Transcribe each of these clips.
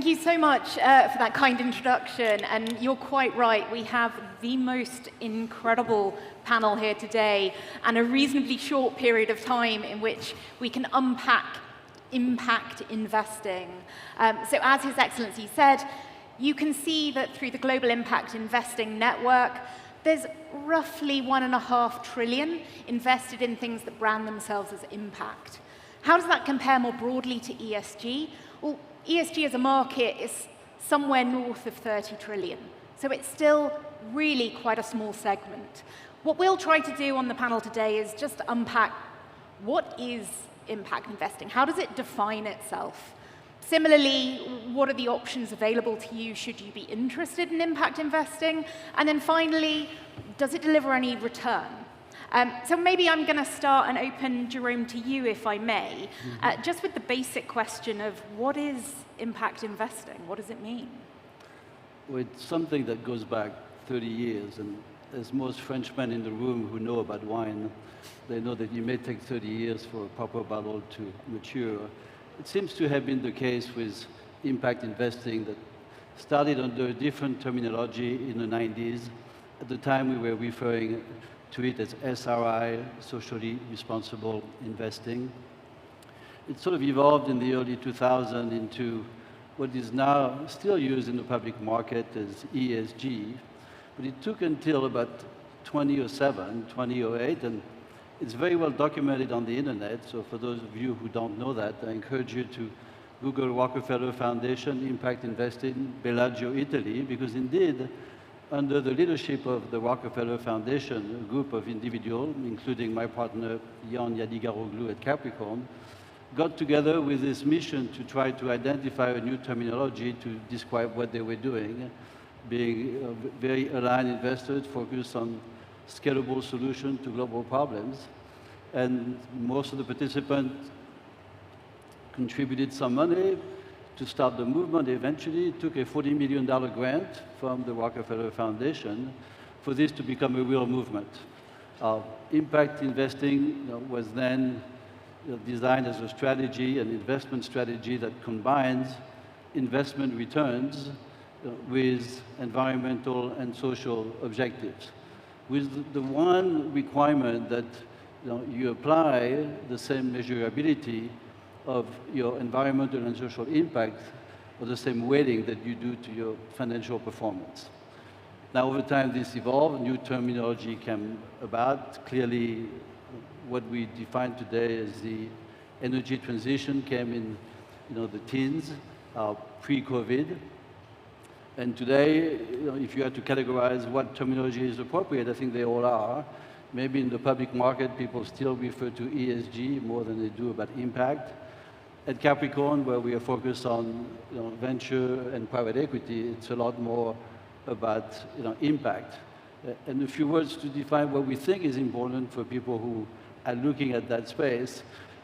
Thank you so much for that kind introduction. And you're quite right. We have the most incredible panel here today and a reasonably short period of time in which we can unpack impact investing. So as His Excellency said, you can see that through the Global Impact Investing Network, there's roughly $1.5 trillion invested in things that brand themselves as impact. How does that compare more broadly to ESG? Well, ESG as a market is somewhere north of 30 trillion. So it's still really quite a small segment. What we'll try to do on the panel today is just unpack what is impact investing? How does it define itself? Similarly, what are the options available to you should you be interested in impact investing? And then finally, does it deliver any return? So maybe I'm going to start and open, Jerome, to you, if I may, just with the basic question of what is impact investing? What does it mean? Well, it's something that goes back 30 years, and as most Frenchmen in the room who know about wine, they know that it may take 30 years for a proper bottle to mature. It seems to have been the case with impact investing that started under a different terminology in the 90s. At the time, we were referring to it as SRI, socially responsible investing. It sort of evolved in the early 2000s into what is now still used in the public market as ESG, but it took until about 2007, 2008, and it's very well documented on the internet. So for those of you who don't know that, I encourage you to Google Rockefeller Foundation, Impact Investing, Bellagio, Italy, because indeed, under the leadership of the Rockefeller Foundation, a group of individuals, including my partner, Jan Yadigaroglu at Capricorn, got together with this mission to try to identify a new terminology to describe what they were doing, being very aligned investors focused on scalable solutions to global problems. And most of the participants contributed some money to start the movement. Eventually, it took a $40 million grant from the Rockefeller Foundation for this to become a real movement. Impact investing was then designed as a strategy, an investment strategy that combines investment returns with environmental and social objectives, with the one requirement that you apply the same measurability of your environmental and social impact or the same weighting that you do to your financial performance. Now, over time, this evolved, new terminology came about. Clearly, what we define today as the energy transition came in the teens, pre-COVID. And today, if you had to categorize what terminology is appropriate, I think they all are. Maybe in the public market, people still refer to ESG more than they do about impact. At Capricorn, where we are focused on venture and private equity, it's a lot more about impact. And a few words to define what we think is important for people who are looking at that space.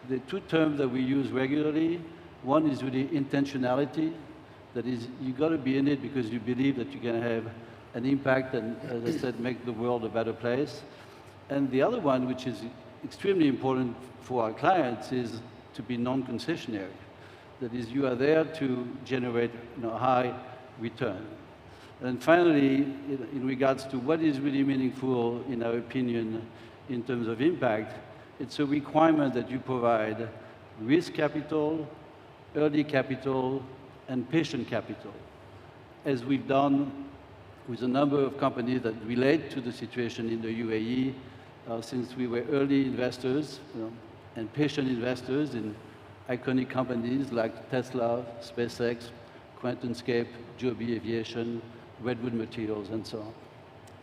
The two terms that we use regularly, one is really intentionality. That is, you got to be in it because you believe that you're going to have an impact and, as I said, make the world a better place. And the other one, which is extremely important for our clients, is to be non-concessionary. That is, you are there to generate high return. And finally, in regards to what is really meaningful, in our opinion, in terms of impact, it's a requirement that you provide risk capital, early capital, and patient capital, as we've done with a number of companies that relate to the situation in the UAE, since we were early investors and patient investors in iconic companies like Tesla, SpaceX, QuantumScape, Joby Aviation, Redwood Materials, and so on.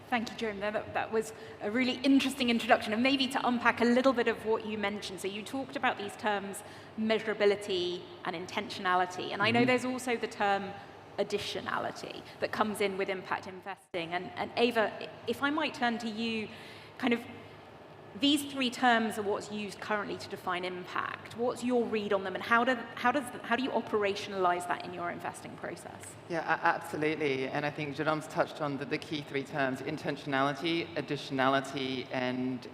Thank you, Jerome. That was a really interesting introduction. And maybe to unpack a little bit of what you mentioned. So you talked about these terms, measurability and intentionality. And I know there's also the term additionality that comes in with impact investing. And Eva, if I might turn to you, kind of these three terms are what's used currently to define impact. What's your read on them, and how do you operationalize that in your investing process? Yeah, absolutely. And I think Jerome's touched on the key three terms: intentionality, additionality, and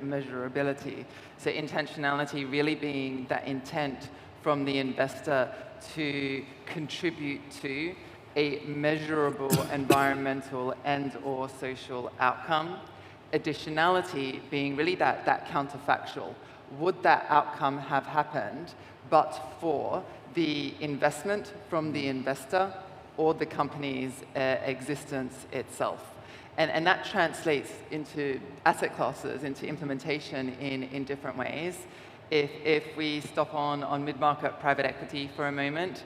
measurability. So intentionality really being that intent from the investor to contribute to a measurable environmental and/or social outcome. Additionality being really that counterfactual. Would that outcome have happened but for the investment from the investor or the company's existence itself? And that translates into asset classes, into implementation in different ways. If we stop on mid-market private equity for a moment,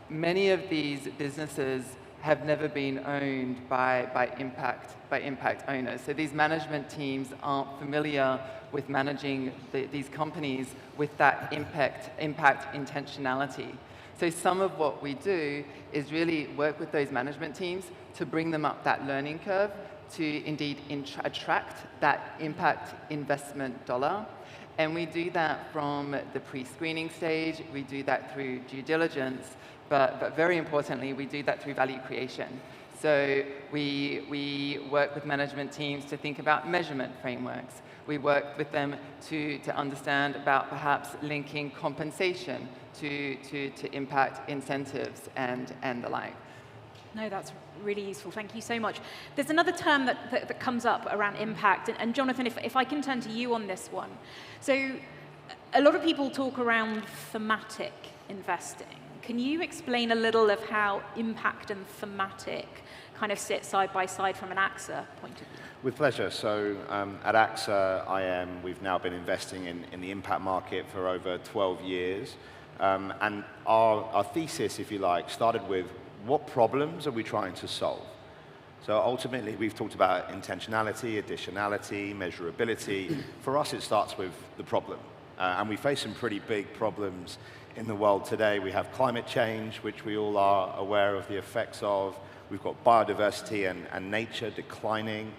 many of these businesses have never been owned by impact owners. So these management teams aren't familiar with managing these companies with that impact intentionality. So some of what we do is really work with those management teams to bring them up that learning curve to indeed attract that impact investment dollar. And we do that from the pre-screening stage, we do that through due diligence, but very importantly, we do that through value creation. So we work with management teams to think about measurement frameworks. We work with them to understand about perhaps linking compensation to impact incentives and the like. No, that's really useful. Thank you so much. There's another term that comes up around impact. And Jonathan, if I can turn to you on this one. So a lot of people talk around thematic investing. Can you explain a little of how impact and thematic kind of sit side by side from an AXA point of view? With pleasure. So at AXA IM, we've now been investing in the impact market for over 12 years. And our thesis, if you like, started with what problems are we trying to solve? So ultimately, we've talked about intentionality, additionality, measurability. For us, it starts with the problem. And we face some pretty big problems in the world today. We have climate change, which we all are aware of the effects of. We've got biodiversity and nature declining.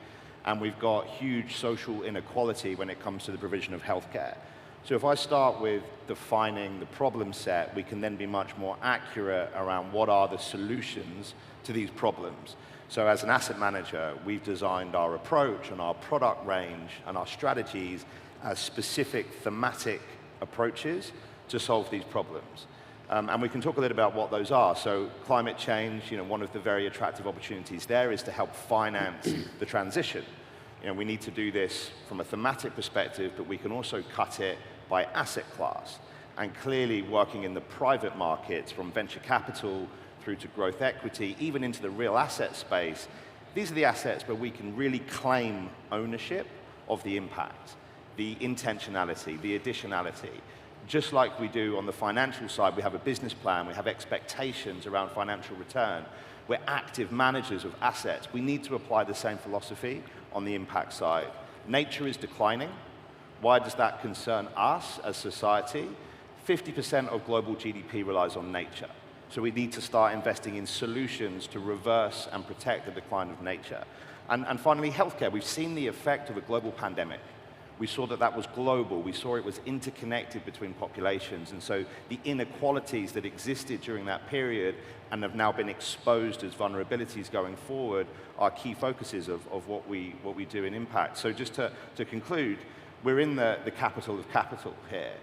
And we've got huge social inequality when it comes to the provision of healthcare. So if I start with defining the problem set, we can then be much more accurate around what are the solutions to these problems. So as an asset manager, we've designed our approach and our product range and our strategies as specific thematic approaches to solve these problems. And we can talk a little about what those are. So climate change, one of the very attractive opportunities there is to help finance the transition. We need to do this from a thematic perspective, but we can also cut it by asset class. And clearly working in the private markets, from venture capital through to growth equity, even into the real asset space, these are the assets where we can really claim ownership of the impact, the intentionality, the additionality. Just like we do on the financial side, we have a business plan, we have expectations around financial return. We're active managers of assets. We need to apply the same philosophy on the impact side. Nature is declining. Why does that concern us as society? 50% of global GDP relies on nature. So we need to start investing in solutions to reverse and protect the decline of nature. And finally, healthcare. We've seen the effect of a global pandemic. We saw that was global. We saw it was interconnected between populations. And so the inequalities that existed during that period and have now been exposed as vulnerabilities going forward are key focuses of what we do in impact. So just to conclude, we're in the capital of capital here.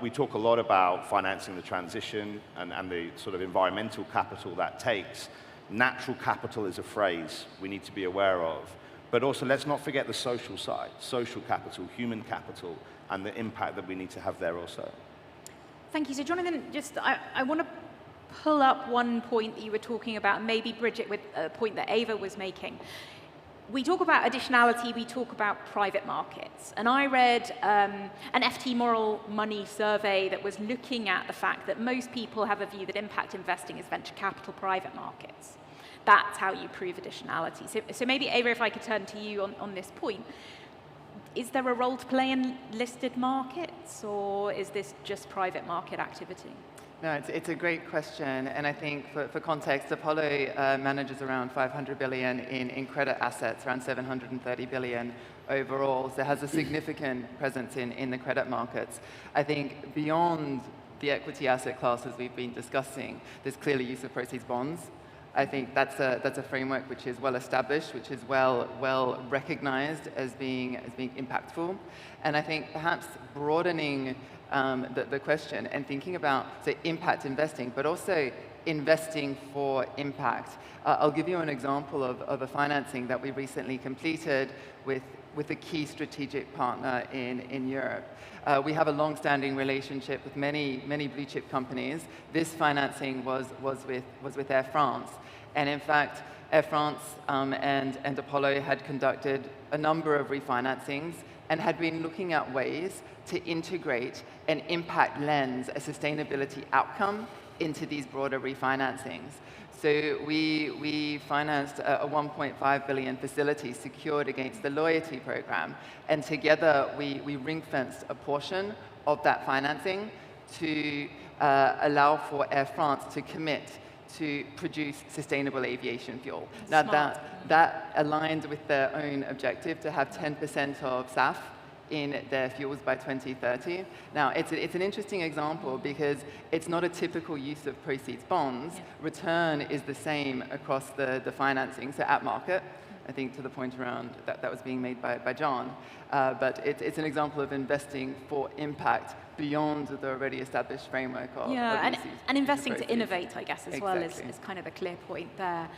We talk a lot about financing the transition and the sort of environmental capital that takes. Natural capital is a phrase we need to be aware of. But also, let's not forget the social side, social capital, human capital, and the impact that we need to have there also. Thank you. So Jonathan, I want to pull up one point that you were talking about, maybe Bridget with a point that Ava was making. We talk about additionality, we talk about private markets. And I read an FT Moral Money survey that was looking at the fact that most people have a view that impact investing is venture capital private markets. That's how you prove additionality. So maybe, Ava, if I could turn to you on this point. Is there a role to play in listed markets, or is this just private market activity? No, it's a great question, and I think for context, Apollo manages around 500 billion in credit assets, around 730 billion overall, so it has a significant presence in the credit markets. I think beyond the equity asset classes we've been discussing, there's clearly use of proceeds bonds I think that's a framework which is well established, which is well recognized as being impactful. And I think perhaps broadening the question and thinking about, say, impact investing, but also investing for impact. I'll give you an example of a financing that we recently completed with a key strategic partner in Europe. We have a long-standing relationship with many blue chip companies. This financing was with Air France. And in fact, Air France and Apollo had conducted a number of refinancings and had been looking at ways to integrate an impact lens, a sustainability outcome, into these broader refinancings. So we financed a 1.5 billion facility secured against the loyalty program. And together, we ring-fenced a portion of that financing to allow for Air France to commit to produce sustainable aviation fuel. Now, that aligned with their own objective to have 10% of SAF in their fuels by 2030. Now, it's an interesting example because it's not a typical use of proceeds bonds. Yeah. Return is the same across the financing, so at market. I think to the point around that was being made by John. But it's an example of investing for impact beyond the already established framework of and investing to innovate, I guess, as well is kind of a clear point there.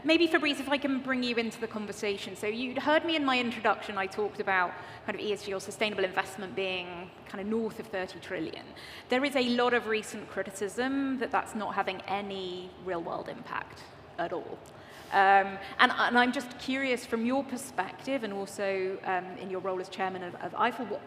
Maybe Fabrice, if I can bring you into the conversation. So you'd heard me in my introduction, I talked about kind of ESG or sustainable investment being kind of north of 30 trillion. There is a lot of recent criticism that that's not having any real-world impact at all. And I'm just curious from your perspective and also in your role as chairman of IFL,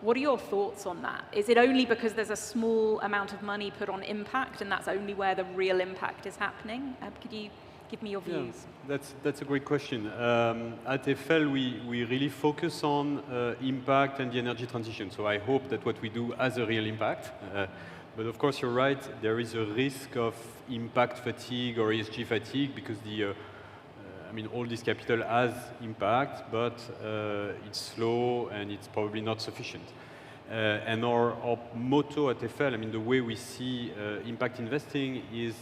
what are your thoughts on that? Is it only because there's a small amount of money put on impact and that's only where the real impact is happening? Could you give me your views? Yeah, that's a great question. At Eiffel, we really focus on impact and the energy transition. So I hope that what we do has a real impact. But of course, you're right, there is a risk of impact fatigue or ESG fatigue because all this capital has impact, but it's slow and it's probably not sufficient. And our motto at Eiffel, the way we see impact investing is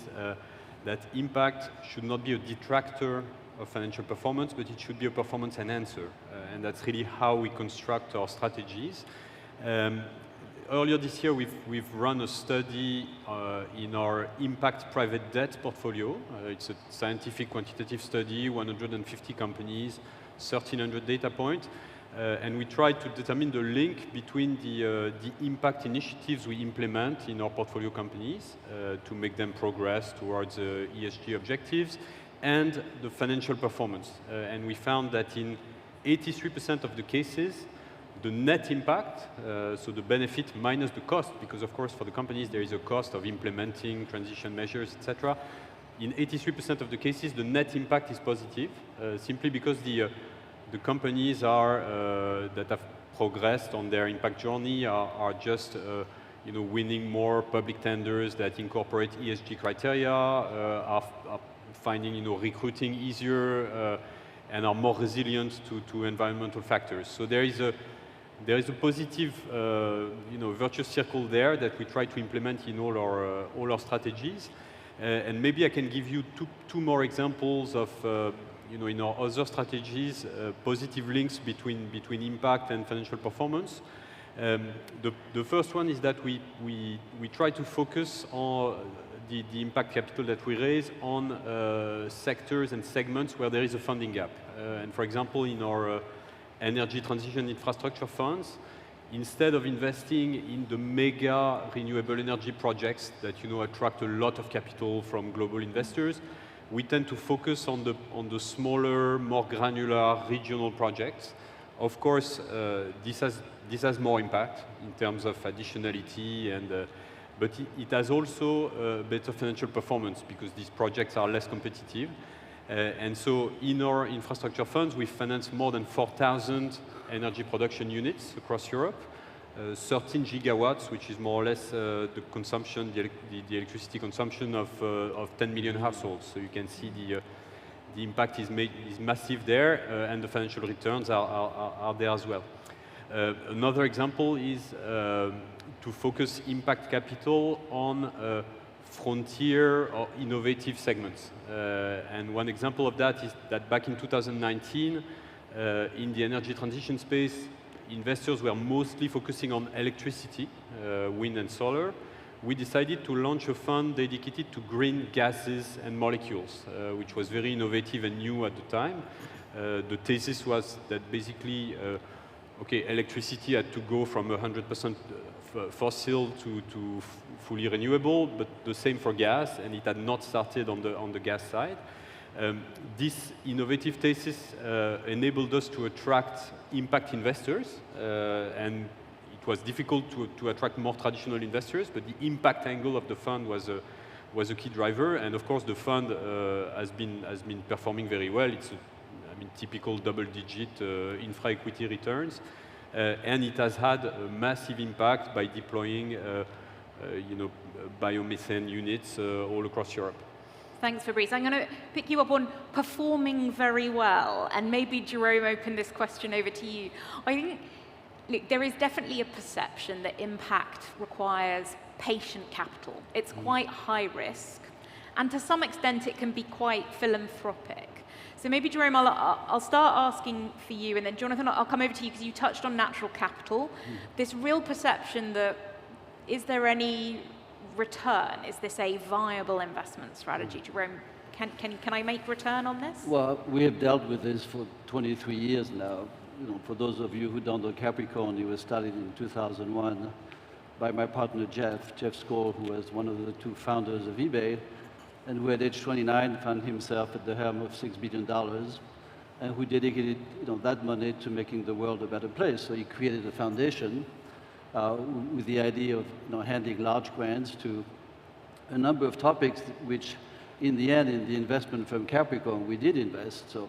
that impact should not be a detractor of financial performance, but it should be a performance enhancer. And that's really how we construct our strategies. Earlier this year, we've run a study in our impact private debt portfolio. It's a scientific quantitative study, 150 companies, 1,300 data points. And we tried to determine the link between the impact initiatives we implement in our portfolio companies to make them progress towards ESG objectives and the financial performance. And we found that in 83% of the cases, the net impact, so the benefit minus the cost, because of course for the companies there is a cost of implementing transition measures, etc. In 83% of the cases, the net impact is positive, simply because the companies that have progressed on their impact journey are just winning more public tenders that incorporate ESG criteria, are finding recruiting easier, and are more resilient to environmental factors. So there is a positive, virtuous circle there that we try to implement in all our strategies. And maybe I can give you two more examples of, in our other strategies, positive links between impact and financial performance. The first one is that we try to focus on the impact capital that we raise on sectors and segments where there is a funding gap. And for example, in our energy transition infrastructure funds, instead of investing in the mega renewable energy projects that attract a lot of capital from global investors, we tend to focus on the smaller, more granular regional projects. Of course, this has more impact in terms of additionality, but it has also better financial performance because these projects are less competitive. And so in our infrastructure funds, we finance more than 4,000 energy production units across Europe, 13 gigawatts, which is more or less the consumption, the electricity consumption of 10 million households. So you can see the impact is massive there, and the financial returns are there as well. Another example is to focus impact capital on frontier or innovative segments. And one example of that is that back in 2019, in the energy transition space, investors were mostly focusing on electricity, wind and solar. We decided to launch a fund dedicated to green gases and molecules, which was very innovative and new at the time. The thesis was that basically, okay, electricity had to go from 100% fossil to fully renewable, but the same for gas, and it had not started on the gas side. This innovative thesis enabled us to attract impact investors, and it was difficult to attract more traditional investors, but the impact angle of the fund was a key driver, and of course the fund has been performing very well. It's typical double-digit infra equity returns, and it has had a massive impact by deploying biomethane units all across Europe. Thanks, Fabrice. I'm going to pick you up on performing very well, and maybe Jerome, open this question over to you. I think, look, there is definitely a perception that impact requires patient capital. It's quite high risk, and to some extent it can be quite philanthropic. So maybe, Jerome, I'll start asking for you, and then Jonathan, I'll come over to you because you touched on natural capital. This real perception that, is there any return? Is this a viable investment strategy? Jerome, can I make return on this? Well, we have dealt with this for 23 years now. For those of you who don't know Capricorn, it was started in 2001 by my partner Jeff Skoll, who was one of the two founders of eBay, and who at age 29 found himself at the helm of $6 billion, and who dedicated that money to making the world a better place. So he created a foundation with the idea of handing large grants to a number of topics which, in the end, in the investment firm Capricorn, we did invest. So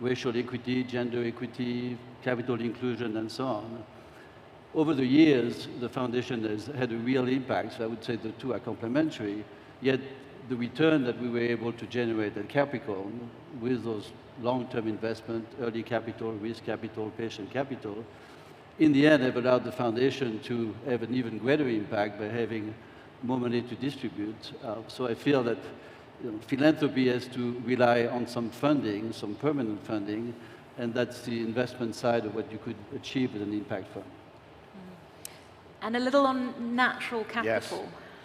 racial equity, gender equity, capital inclusion, and so on. Over the years, the foundation has had a real impact, so I would say the two are complementary, yet the return that we were able to generate at Capricorn with those long-term investment, early capital, risk capital, patient capital, in the end have allowed the foundation to have an even greater impact by having more money to distribute. So I feel that philanthropy has to rely on some funding, some permanent funding, and that's the investment side of what you could achieve with an impact fund. And a little on natural capital. Yes.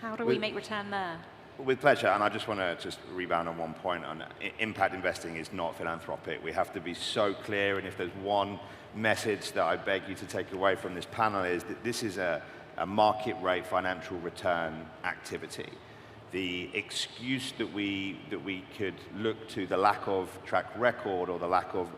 How do we make return there? With pleasure, and I just want to rebound on one point. On impact investing is not philanthropic. We have to be so clear, and if there's one message that I beg you to take away from this panel is that this is a market rate financial return activity. The excuse that we could look to the lack of track record or the lack of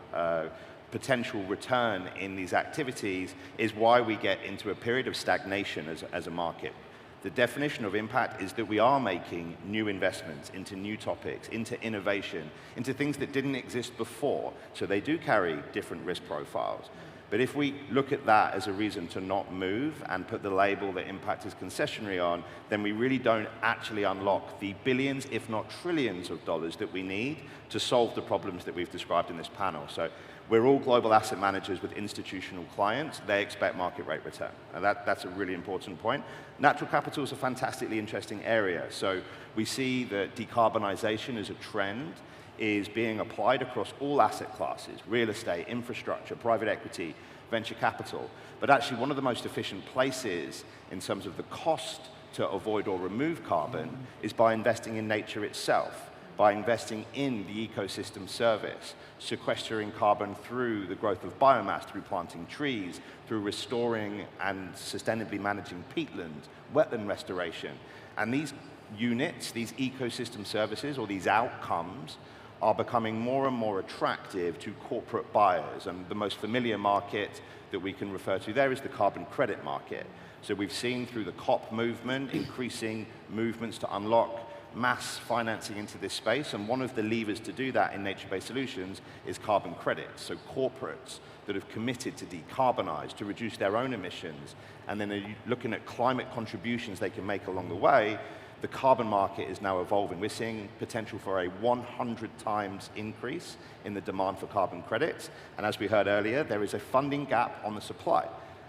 potential return in these activities is why we get into a period of stagnation as a market. The definition of impact is that we are making new investments into new topics, into innovation, into things that didn't exist before. So they do carry different risk profiles. But if we look at that as a reason to not move and put the label that impact is concessionary on, then we really don't actually unlock the billions, if not trillions of dollars that we need to solve the problems that we've described in this panel. So we're all global asset managers with institutional clients. They expect market rate return. And that's a really important point. Natural capital is a fantastically interesting area. So we see that decarbonization as a trend is being applied across all asset classes: real estate, infrastructure, private equity, venture capital. But actually one of the most efficient places in terms of the cost to avoid or remove carbon is by investing in nature itself, by investing in the ecosystem service, sequestering carbon through the growth of biomass, through planting trees, through restoring and sustainably managing peatlands, wetland restoration. And these units, these ecosystem services, or these outcomes, are becoming more and more attractive to corporate buyers. And the most familiar market that we can refer to there is the carbon credit market. So we've seen through the COP movement increasing movements to unlock mass financing into this space, and one of the levers to do that in nature-based solutions is carbon credits. So corporates that have committed to decarbonize, to reduce their own emissions, and then are looking at climate contributions they can make along the way, the carbon market is now evolving. We're seeing potential for a 100 times increase in the demand for carbon credits, and as we heard earlier, there is a funding gap on the supply.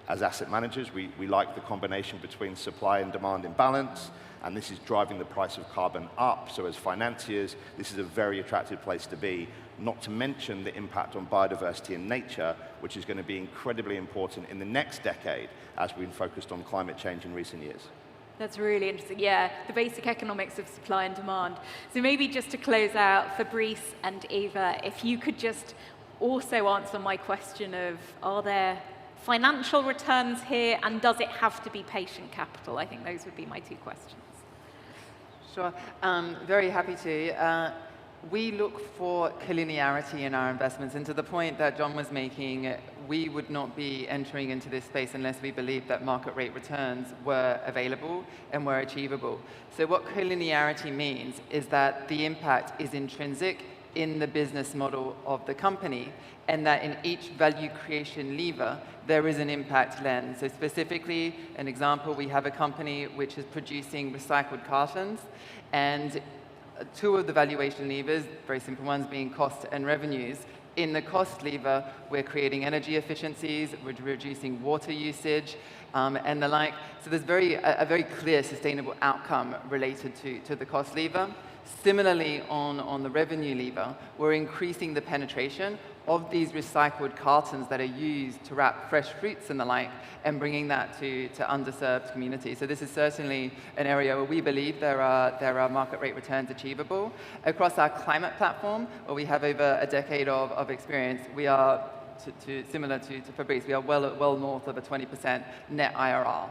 As asset managers, we like the combination between supply and demand imbalance, and this is driving the price of carbon up. So as financiers, this is a very attractive place to be, not to mention the impact on biodiversity and nature, which is going to be incredibly important in the next decade as we've been focused on climate change in recent years. That's really interesting. Yeah, the basic economics of supply and demand. So maybe just to close out, Fabrice and Eva, if you could just also answer my question of, are there financial returns here, and does it have to be patient capital? I think those would be my two questions. Sure, very happy to. We look for collinearity in our investments, and to the point that John was making, we would not be entering into this space unless we believed that market rate returns were available and were achievable. So what collinearity means is that the impact is intrinsic in the business model of the company, and that in each value creation lever, there is an impact lens. So specifically, an example, we have a company which is producing recycled cartons, and two of the valuation levers, very simple ones, being cost and revenues. In the cost lever, we're creating energy efficiencies, we're reducing water usage, and the like. So there's a very clear sustainable outcome related to the cost lever. Similarly, on the revenue lever, we're increasing the penetration of these recycled cartons that are used to wrap fresh fruits and the like, and bringing that to underserved communities. So this is certainly an area where we believe there are market rate returns achievable. Across our climate platform, where we have over a decade of experience, we are, similar to Fabrice, we are well north of a 20% net IRR.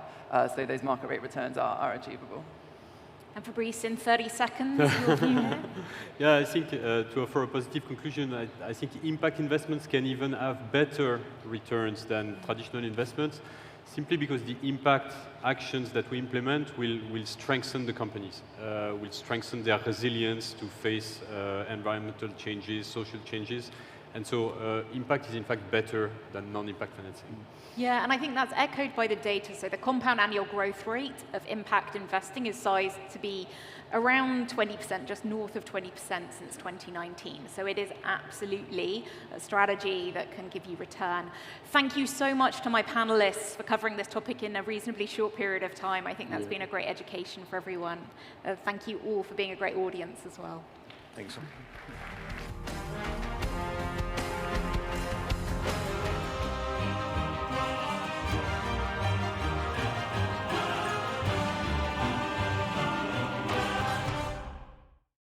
So those market rate returns are achievable. And Fabrice, in 30 seconds, your view here? Yeah, I think to offer a positive conclusion, I think impact investments can even have better returns than traditional investments, simply because the impact actions that we implement will strengthen the companies, will strengthen their resilience to face environmental changes, social changes. And so impact is in fact better than non-impact financing. Yeah, and I think that's echoed by the data. So the compound annual growth rate of impact investing is sized to be around 20%, just north of 20% since 2019. So it is absolutely a strategy that can give you return. Thank you so much to my panelists for covering this topic in a reasonably short period of time. I think that's been a great education for everyone. Thank you all for being a great audience as well. Thanks.